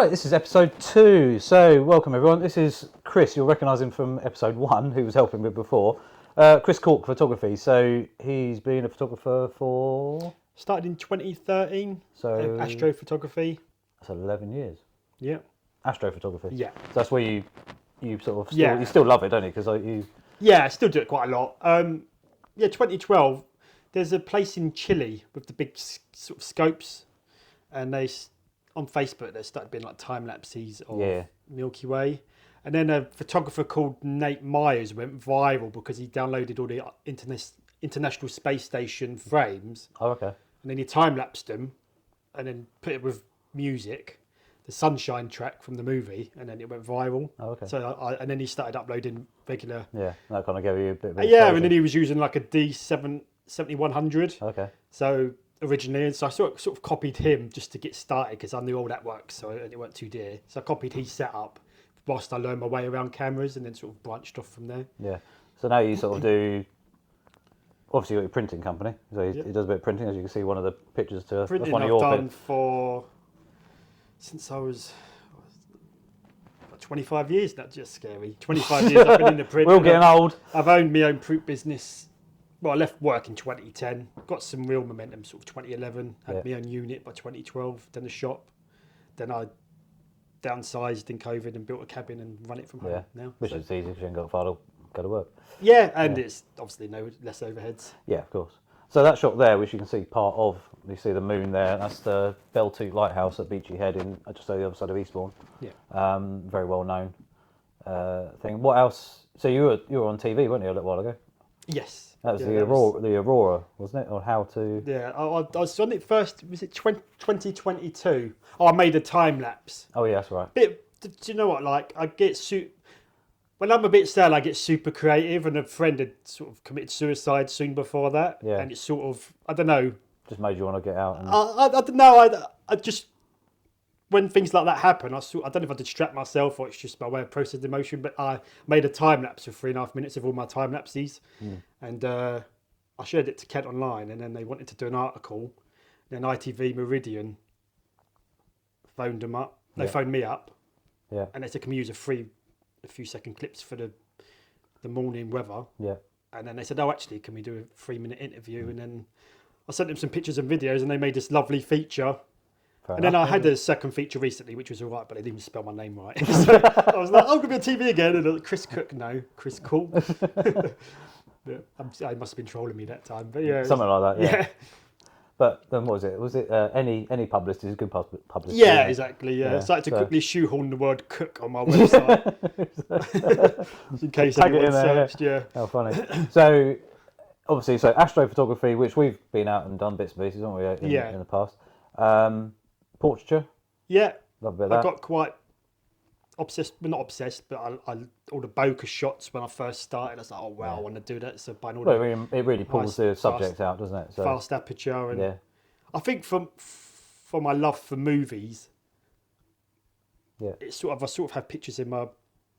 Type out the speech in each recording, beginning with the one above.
Right, this is episode 2. So, welcome everyone. This is Chris. You'll recognise him from episode 1, who was helping me before. Chris Cork Photography. So, he's been a photographer for... Started in 2013. So astrophotography. That's 11 years. Yeah. Astrophotography. Yeah. So that's where you sort of... Yeah. You still love it, don't you? Because you... Yeah, I still do it quite a lot. 2012, there's a place in Chile with the big sort of scopes. And on Facebook, they started being like time lapses of Milky Way. And then a photographer called Nate Myers went viral because he downloaded all the International Space Station frames. Oh, okay. And then he time lapsed them, and then put it with music, the Sunshine track from the movie, and then it went viral. Oh, okay. So and then he started uploading regular. Yeah, that kind of gave you a bit of and then he was using like a D7100. Okay. So originally, so I sort of copied him just to get started because I knew all that works, so it weren't too dear. So I copied his setup whilst I learned my way around cameras, and then sort of branched off from there. Yeah. So now you sort of do. Obviously, you've got your printing company, so he does a bit of printing, as you can see. One of the pictures to Printing that's one of I've your done since I was about 25 years. That's just scary. 25 years I've been in the print. We're all getting old. I've owned my own print business. Well, I left work in 2010. Got some real momentum, sort of 2011. Had my own unit by 2012. Then a shop. Then I downsized in COVID and built a cabin and run it from home now. Which is easy because you ain't got far to go to work. Yeah, and it's obviously less overheads. Yeah, of course. So that shot there, which you can see part of, you see the moon there, that's the Beltoot Lighthouse at Beachy Head in just on the other side of Eastbourne. Yeah. Very well known thing. What else? So you were on TV, weren't you, a little while ago? Yes. That was the Aurora, wasn't it? Or how to... Yeah, I was on it first, was it 2022? Oh, I made a time lapse. Oh yeah, that's right. Do you know what, like, when I'm a bit sad, I get super creative, and a friend had sort of committed suicide soon before that. Yeah. And it's sort of, I don't know. Just made you want to get out. And... I don't know, I just, when things like that happen, I don't know if I distract myself or it's just my way of processing emotion, but I made a time lapse of 3.5 minutes of all my time lapses. And I shared it to Kent Online, and then they wanted to do an article. Then ITV Meridian phoned them up. They phoned me up. Yeah. And they said, can we use a few second clips for the morning weather? Yeah. And then they said, oh, actually, can we do a 3-minute interview? And then I sent them some pictures and videos, and they made this lovely feature. Then I had a second feature recently, which was all right, but they didn't even spell my name right. So I was like, I'm going to be on TV again. And Chris Cook, no, Chris Cool. I must have been trolling me that time. But yeah. Something like that, yeah. But then what was it? Was it any publicity is good publicity? Yeah, exactly, yeah. So I had to quickly shoehorn the word cook on my website. In case anyone searched, How funny. So, obviously, astrophotography, which we've been out and done bits and pieces, haven't we, in the past. Portraiture. Yeah. Love a bit of that. I got quite obsessed, well, not obsessed, but I all the bokeh shots when I first started, I was like, oh wow, I want to do that. So buying all it really pulls the subject out, doesn't it? So, fast aperture, and I think from my love for movies, it's I sort of have pictures in my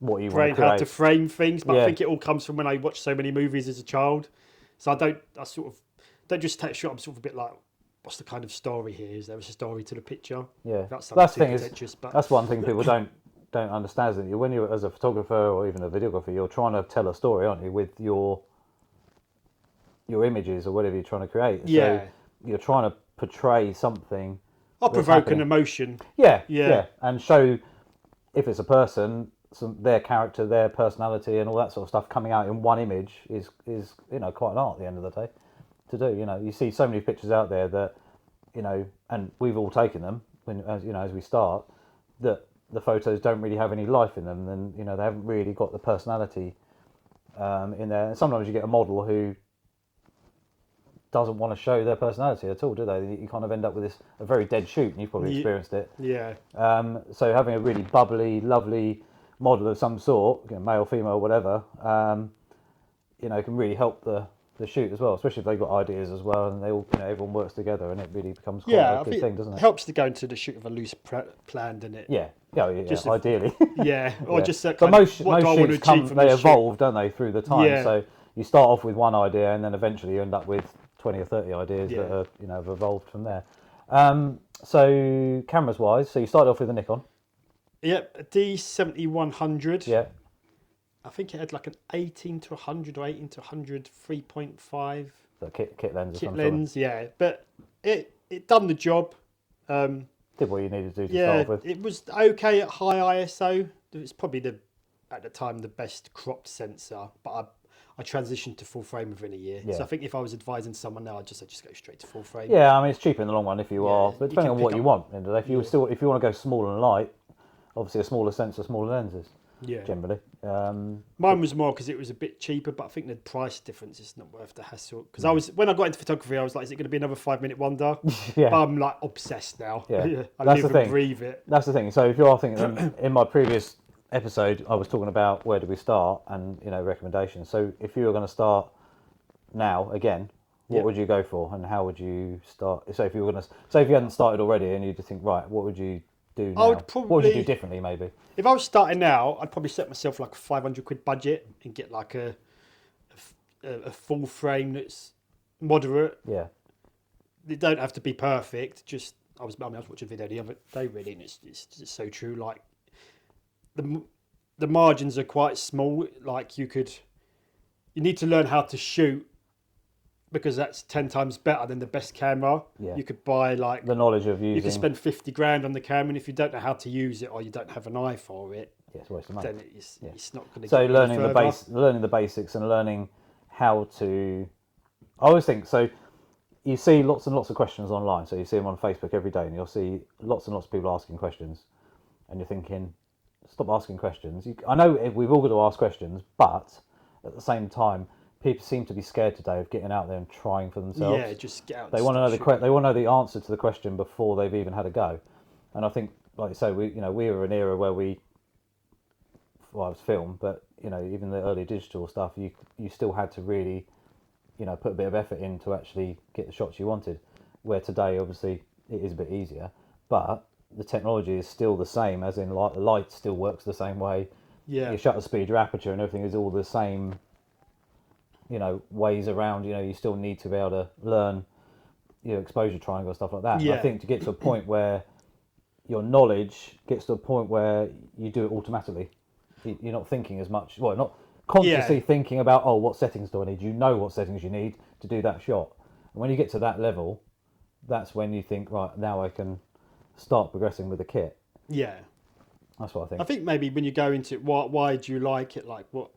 brain how to frame things, but I think it all comes from when I watched so many movies as a child. So I sort of don't just take a shot. I'm sort of a bit like, what's the kind of story here? Is there a story to the picture? Yeah, that's the thing. That's one thing people don't understand, is that when you're as a photographer or even a videographer, you're trying to tell a story, aren't you, with your images or whatever you're trying to create. Yeah. So you're trying to portray something. Or provoke an emotion. Yeah. And show, if it's a person, their character, their personality, and all that sort of stuff coming out in one image is quite an art at the end of the day to do. You see so many pictures out there that, and we've all taken them as we start, that the photos don't really have any life in them, and they haven't really got the personality in there. And sometimes you get a model who doesn't want to show their personality at all, do they? You kind of end up with a very dead shoot, and you've probably experienced it. Yeah. So having a really bubbly, lovely model of some sort, male, female, whatever, can really help the shoot as well, especially if they've got ideas as well, and they all, everyone works together, and it really becomes quite a good thing, doesn't it? It helps to go into the shoot with a loose plan, doesn't it? Yeah, ideally. Or just that but kind most of, what do I want to achieve from they this evolve, shoot? don't they, through the time? Yeah. So you start off with one idea, and then eventually you end up with 20 or 30 ideas that are, have evolved from there. So cameras wise, so you started off with a Nikon. Yep, a D7100. Yeah. I think it had like an 18 to 100 or 18 to 100 3.5 So kit lens or kit some lens. Yeah, but it done the job. Did what you needed to do to Yeah, start off with. it was okay at high ISO. It's probably at the time the best cropped sensor, but I transitioned to full frame within a year. Yeah. So I think if I was advising someone now, I'd just go straight to full frame. Yeah, I mean it's cheaper in the long run if you are, but you depending can on what pick you up- want. At the end of the day, Yeah. if you want to go small and light, obviously a smaller sensor, smaller lenses. Yeah. Generally. Mine was more because it was a bit cheaper, but I think the price difference is not worth the hassle. Because when I got into photography, I was like, is it going to be another 5-minute wonder? Yeah. But I'm like obsessed now. Yeah. I That's live the and thing. breathe it. That's the thing. So if you are thinking, in my previous episode, I was talking about where do we start and recommendations. So if you were going to start now again, what Yeah. would you go for and how would you start? So if you were going to, say if you hadn't started already and you just think, right, what would you do now? I would What would you do probably- differently, maybe? If I was starting now, I'd probably set myself like a 500 quid budget and get like a full frame that's moderate. Yeah. They don't have to be perfect. Just I was watching a video the other day really, and it's just so true. Like the margins are quite small. Like you need to learn how to shoot because that's 10 times better than the best camera. Yeah. You could buy like The knowledge of using. you could spend 50 grand on the camera, and if you don't know how to use it or you don't have an eye for it, Yeah, it's a waste of money. then it's not going to. So get learning the basics and learning how to. I always think so. You see lots and lots of questions online. So you see them on Facebook every day, and you'll see lots and lots of people asking questions, and you're thinking, stop asking questions. I know we've all got to ask questions, but at the same time, people seem to be scared today of getting out there and trying for themselves. Yeah, just get out. They want to know they want to know the answer to the question before they've even had a go. And I think, like you say, we were an era where it was film, but even the early digital stuff, you still had to really, put a bit of effort in to actually get the shots you wanted. Where today, obviously, it is a bit easier, but the technology is still the same, as in the light still works the same way. Yeah. Your shutter speed, your aperture, and everything is all the same. Ways around. You still need to be able to learn, exposure triangle and stuff like that. And Yeah. I think to get to a point where your knowledge gets to a point where you do it automatically. You're not thinking as much. Well, not consciously thinking about, what settings do I need? You know what settings you need to do that shot. And when you get to that level, that's when you think, right, now I can start progressing with the kit. Yeah. That's what I think. I think maybe when you go into it, why do you like it? Like, what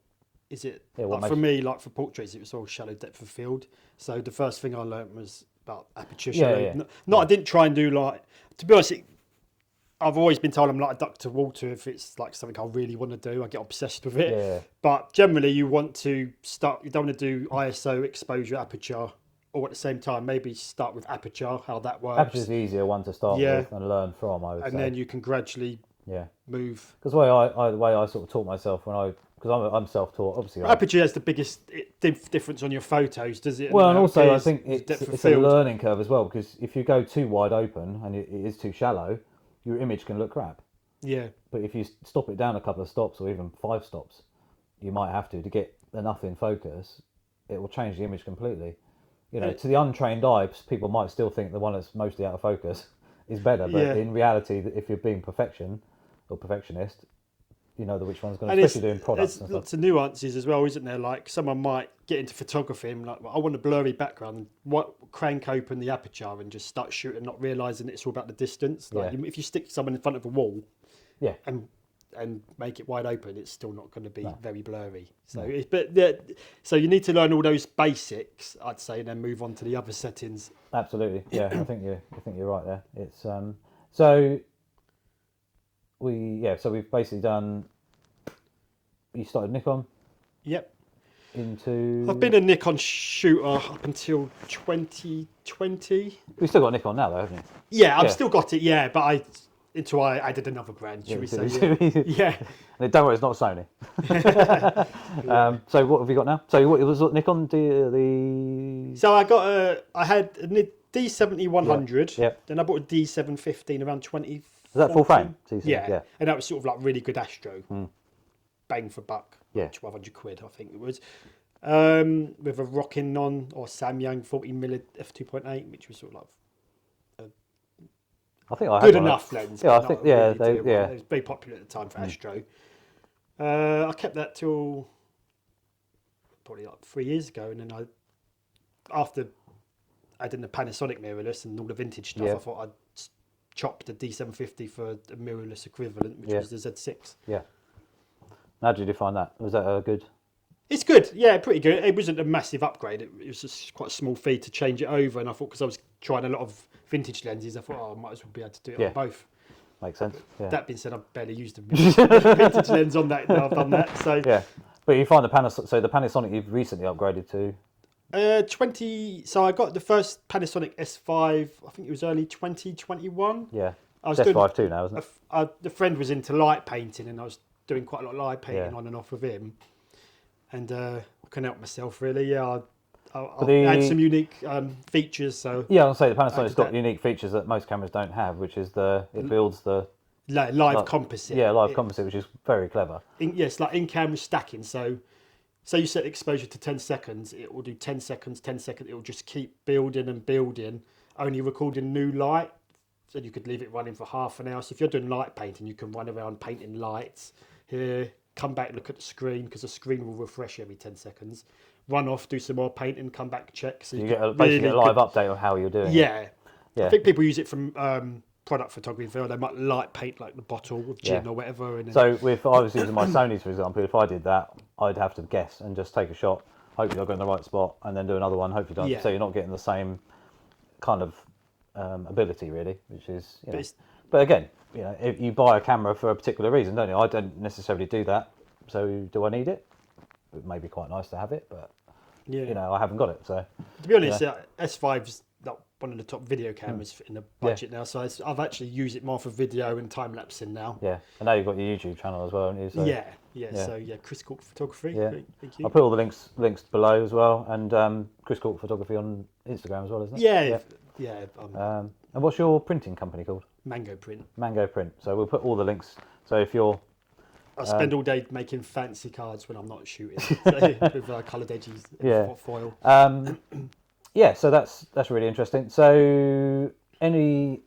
is it? Yeah, what like for makes- me, like for portraits, it was all shallow depth of field. So the first thing I learnt was about aperture Yeah, shallow. yeah. I didn't try and do to be honest, I've always been told I'm like a duck to water if it's like something I really want to do. I get obsessed with it. Yeah. But generally, you want to start. You don't want to do ISO, exposure, aperture, all at the same time. Maybe start with aperture, how that works, Aperture's the easier one to start Yeah. with and learn from, I would say. and then you can gradually Yeah. move. Because the way I sort of taught myself because I'm self-taught, obviously. Aperture has the biggest difference on your photos, does it? Well, and how it also I appears, think depth of it's a field. learning curve as well, because if you go too wide open and it is too shallow, your image can look crap. Yeah, But if you stop it down a couple of stops or even 5 stops, you might have to get enough in focus, it will change the image completely. To the untrained eye, people might still think the one that's mostly out of focus is better, but Yeah. in reality, if you're being perfectionist, you know which one's going to, and especially doing products there's and stuff. lots of nuances as well, isn't there? Like someone might get into photography and like, well, I want a blurry background. Crank open the aperture and just start shooting, not realizing it's all about the distance. Like Yeah. if you stick someone in front of a wall, Yeah. and make it wide open, it's still not going to be No. very blurry. So, No. So you need to learn all those basics, I'd say, and then move on to the other settings. Absolutely, yeah. I think you're right there. It's so we've basically done. You started Nikon Yep. into. I've been a Nikon shooter up until 2020. We've still got Nikon now, though, haven't you? Yeah, I've Yeah. still got it. Yeah, but I added another brand. Should we say? Yeah. Yeah. And don't worry, it's not Sony. So what have you got now? So what it was Nikon the. So I had a D7100. Yeah. Then I bought a D715 around 20. Is that full frame? Yeah. And that was sort of like really good Astro. Bang for buck. Yeah. Like 1,200 quid, I think it was. With a Rockin Non or Samyang 40mm f2.8, which was sort of like I think I had good one. enough lens. Yeah, I but think not a really they dear one. yeah. It was very popular at the time for Astro. I kept that till probably like 3 years ago, and then after I did the Panasonic mirrorless and all the vintage stuff, Yeah. I thought I'd chop the D750 for a mirrorless equivalent, which Yeah. was the Z6. Yeah. How did you find that? Was that a good? It's good, yeah, pretty good. It wasn't a massive upgrade. It was just quite a small fee to change it over, and I thought because I was trying a lot of vintage lenses, I thought, I might as well be able to do it Yeah. on both. Makes sense. Yeah. That being said, I've barely used a vintage lens on that. Now I've done that, so Yeah. But you find the Panasonic. So the Panasonic you've recently upgraded to. 20. So I got the first Panasonic S5. I think it was early 2021. Yeah. I was It's doing. S5 too now, isn't it? The friend was into light painting, and I was doing quite a lot of light painting Yeah. on and off with him, and I couldn't help myself really. Yeah, I the- had some unique features. So Yeah, I'll say the I Panasonic's did got that. unique features that most cameras don't have, which is it builds the live composite. Yeah, live composite, which is very clever. Yes, like in-camera stacking. So you set exposure to 10 seconds, it will do 10 seconds, 10 seconds. It will just keep building and building, only recording new light. So you could leave it running for half an hour. So if you're doing light painting, you can run around painting lights here, come back, look at the screen, because the screen will refresh every 10 seconds. Run off, do some more painting, come back, check. So You get basically a live update on how you're doing. Yeah. Yeah. I think people use it from product photography. They might light paint like the bottle with gin Yeah. or whatever. And then, So if I was using my Sony's, for example, if I did that, I'd have to guess and just take a shot. Hopefully I'll go in the right spot, and then do another one. Hopefully, Yeah. so you're not getting the same kind of ability, really, which is. You know. it's- But again, you know, if you buy a camera for a particular reason, don't you? I don't necessarily do that. So do I need it? It may be quite nice to have it, but yeah. you know, I haven't got it. So To be honest, S5's not one of the top video cameras in the budget now. So I've actually used it more for video and time lapsing now. yeah, and now you've got your YouTube channel as well, haven't you? So, Yeah. yeah. So Chris Cork Photography. Yeah. Thank you. I'll put all the links below as well, and Chris Cork Photography on Instagram as well, isn't it? Yeah. And what's your printing company called? Mango Print. Mango Print. So we'll put all the links. So if you're I spend all day making fancy cards when I'm not shooting with coloured edges and Yeah. foil. yeah, so that's really interesting. So any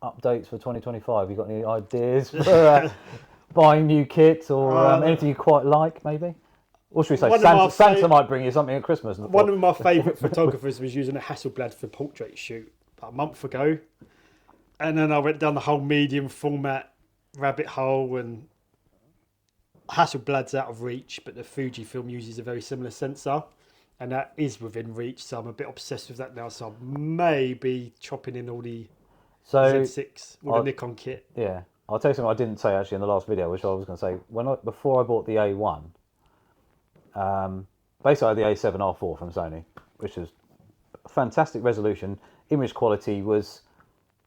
updates for 2025? You got any ideas for buying new kits or anything you quite like, maybe? Or should we say One of my Santa might bring you something at Christmas? One of my favourite photographers was using a Hasselblad for a portrait shoot about a month ago. And then I went down the whole medium format rabbit hole, and Hasselblad's out of reach, but the Fujifilm uses a very similar sensor, and that is within reach. So I'm a bit obsessed with that now. So I may be chopping in all the Z6, all the Nikon kit. Yeah, I'll tell you something I didn't say actually in the last video, which I was going to say. Before I bought the A1, basically I had the A7R4 from Sony, which was fantastic resolution. Image quality was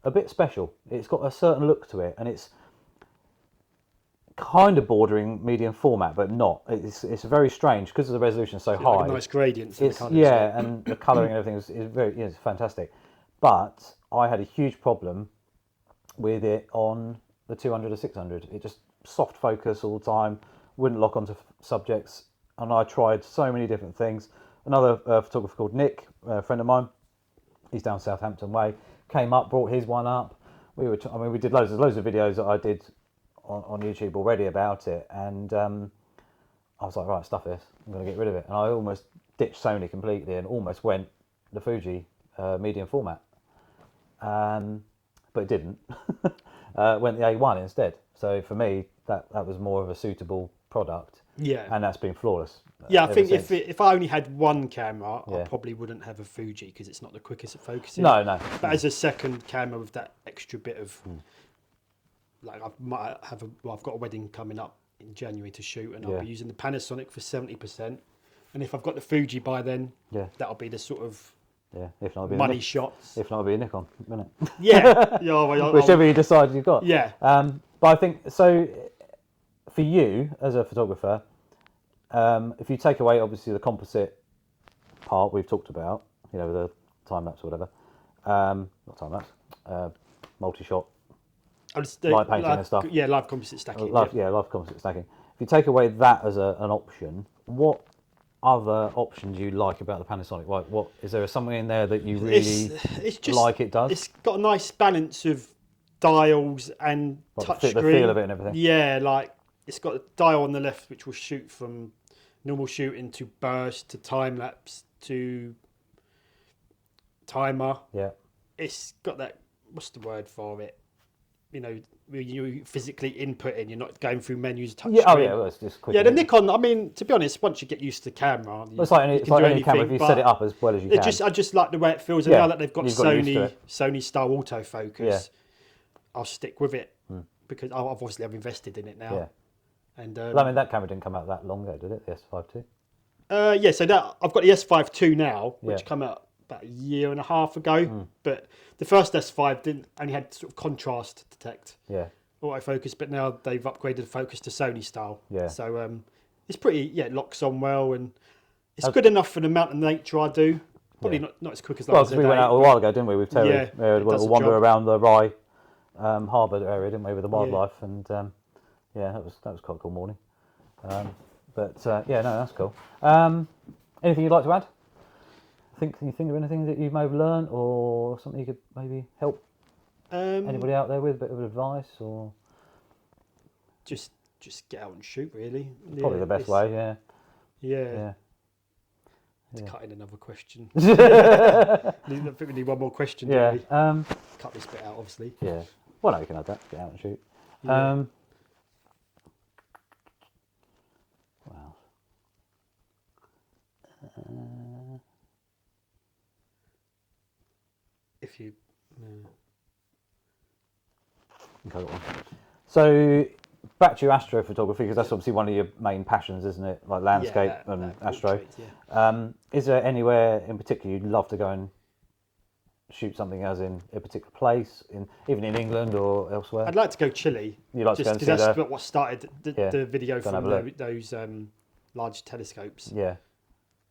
a bit special. It's got a certain look to it, and it's kind of bordering medium format, but not. It's very strange because the resolution is so high. Like a nice gradients. In the colours, yeah, and the colouring and everything is very it's fantastic. But I had a huge problem with it on the 200 or 600. It just soft focus all the time, wouldn't lock onto subjects, and I tried so many different things. Another photographer called Nick, a friend of mine, he's down Southampton way, came up, brought his one up. We did loads of videos that I did on YouTube already about it, and I was like, right, stuff this, I'm going to get rid of it. And I almost ditched Sony completely and almost went the Fuji medium format, but it didn't. Went the A1 instead. So for me, that was more of a suitable product. Yeah. And that's been flawless. Yeah, I ever think since. if I only had one camera, I Yeah. probably wouldn't have a Fuji because it's not the quickest at focusing. No. But as a second camera with that extra bit of, like I've got a wedding coming up in January to shoot, and I'll Yeah. be using the Panasonic for 70%. And if I've got the Fuji by then, Yeah. that'll be the sort of Yeah, if not, it'll be money a shots. if not, it'll be a Nikon, won't it? Yeah, yeah, well, Whichever you decide you've got. Yeah. But I think so. For you as a photographer, if you take away obviously the composite part we've talked about, you know, the time lapse or whatever, not time lapse, multi-shot, light painting and stuff. Yeah, live composite stacking. live composite stacking. If you take away that as an option, what other options you like about the Panasonic? Like, what is there something in there that you really It's just like? It does. It's got a nice balance of dials and Like touch the screen. feel of it and everything. Yeah, like it's got a dial on the left which will shoot from normal shooting to burst to time lapse to timer. Yeah. It's got that, what's the word for it? You know, when you physically input in, you're not going through menus, touch Yeah. Oh screen. yeah. Well, it's just quick. Yeah, the Nikon. I mean, to be honest, once you get used to the camera, It's like any, you it's can like do any camera if anything, you set it up as well as you can. I just like the way it feels. And Yeah, now that they've got you've got used to Sony it. style autofocus, Yeah. I'll stick with it because I've invested in it now. Yeah. And Well, I mean, that camera didn't come out that long ago, did it? The S5 II. yeah, so that I've got the S5 II now, which Yeah. came out about a year and a half ago. But the first S5 didn't only had sort of contrast detect Yeah. autofocus, but now they've upgraded the focus to Sony style. Yeah. So it's pretty, it locks on well, and it's good enough for the amount of nature I do. Probably not as quick as Well, that. because we went out a while ago, didn't we, with Terry? Yeah, We had a it does little the wander job. around the Rye harbour area, didn't we, with the wildlife, and yeah, that was quite a cool morning. But yeah, no, that's cool. Anything you'd like to add? Can you think of anything that you may have learned, or something you could maybe help anybody out there with, a bit of advice, or Just get out and shoot, really. probably the best way? Yeah. Yeah. To Yeah. cut in another question. I think we need one more question. Yeah. Don't we? Cut this bit out, obviously. Yeah. Well, no, you can add that. Get out and shoot. Yeah. Wow. If you. I think I got one. So, back to your astrophotography, because that's obviously one of your main passions, isn't it? Like landscape and astro. portrait, yeah. Is there anywhere in particular you'd love to go and shoot something, as in a particular place, even in England or elsewhere? I'd like to go Chile. You'd like to go and see that's the... what started the video Go and have from a look. those large telescopes. Yeah.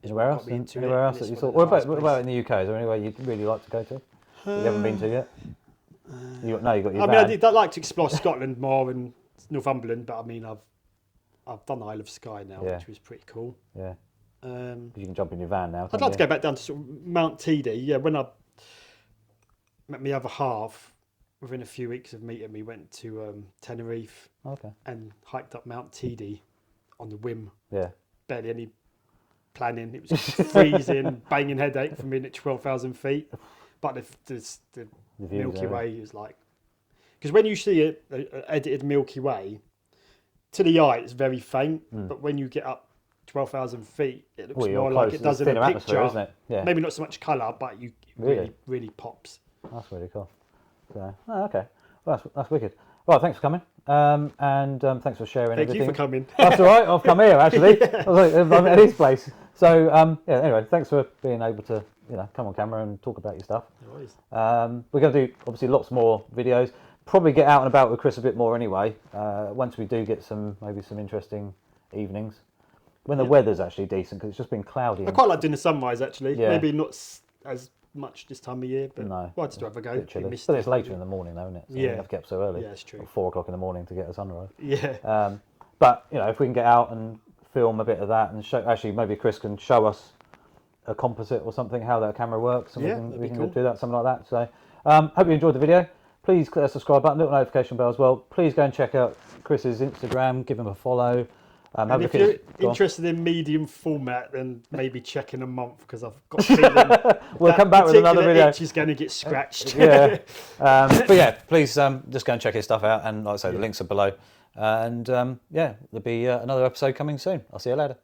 Is Anywhere what else? got me into Anywhere it, else and that you it's thought? one What of the about, highest in the UK? Is there anywhere you'd really like to go to? That you haven't been to yet? You got your I van. mean, I'd like to explore Scotland more and Northumberland, but I mean, I've done Isle of Skye now, Yeah. which was pretty cool. Yeah. Um, You can jump in your van now. I'd like to go back down to sort of Mount Teedy. Yeah, when I met my other half, within a few weeks of meeting, we went to Tenerife Okay. and hiked up Mount Teedy on the whim. Yeah. Barely any planning. It was freezing, banging headache for me at 12,000 feet. But the The views, Milky Way is like, because when you see a edited Milky Way, to the eye it's very faint, but when you get up 12,000 feet, it looks you're more like close. it does It's in a thinner atmosphere, picture. isn't it? Yeah. Maybe not so much colour, but you Really? really pops. That's really cool. So, okay. Well, that's wicked. Well, thanks for coming. And thanks for sharing Thank everything. you for coming. That's all right. I've come here actually. I was like, I'm at his place. So yeah. Anyway, thanks for being able to come on camera and talk about your stuff. No worries. We're going to do obviously lots more videos. Probably get out and about with Chris a bit more anyway. Once we do get maybe some interesting evenings when the weather's actually decent, because it's just been cloudy. I quite like doing the sunrise actually. Yeah. Maybe not as much this time of year, but No, well, I'd still have a a go. bit chilly. Misty. But it's later in the morning, though, isn't it? So you Yeah. have to get up so early. Yeah, it's true. Like 4 o'clock in the morning to get a sunrise. Yeah. But if we can get out and film a bit of that and show, actually maybe Chris can show us a composite or something, how that camera works, and Yeah, we that'd can be do that, something like that. So hope you enjoyed the video. Please click that subscribe button, little notification bell as well. Please go and check out Chris's Instagram, give him a follow. Have a And look if at you're go on. interested in medium format, then maybe check in a month, because I've got a feeling We'll that come back with another particular video. itch is going to get scratched. Yeah. But yeah, please just go and check his stuff out. And like I say, the links are below. And yeah, there'll be another episode coming soon. I'll see you later.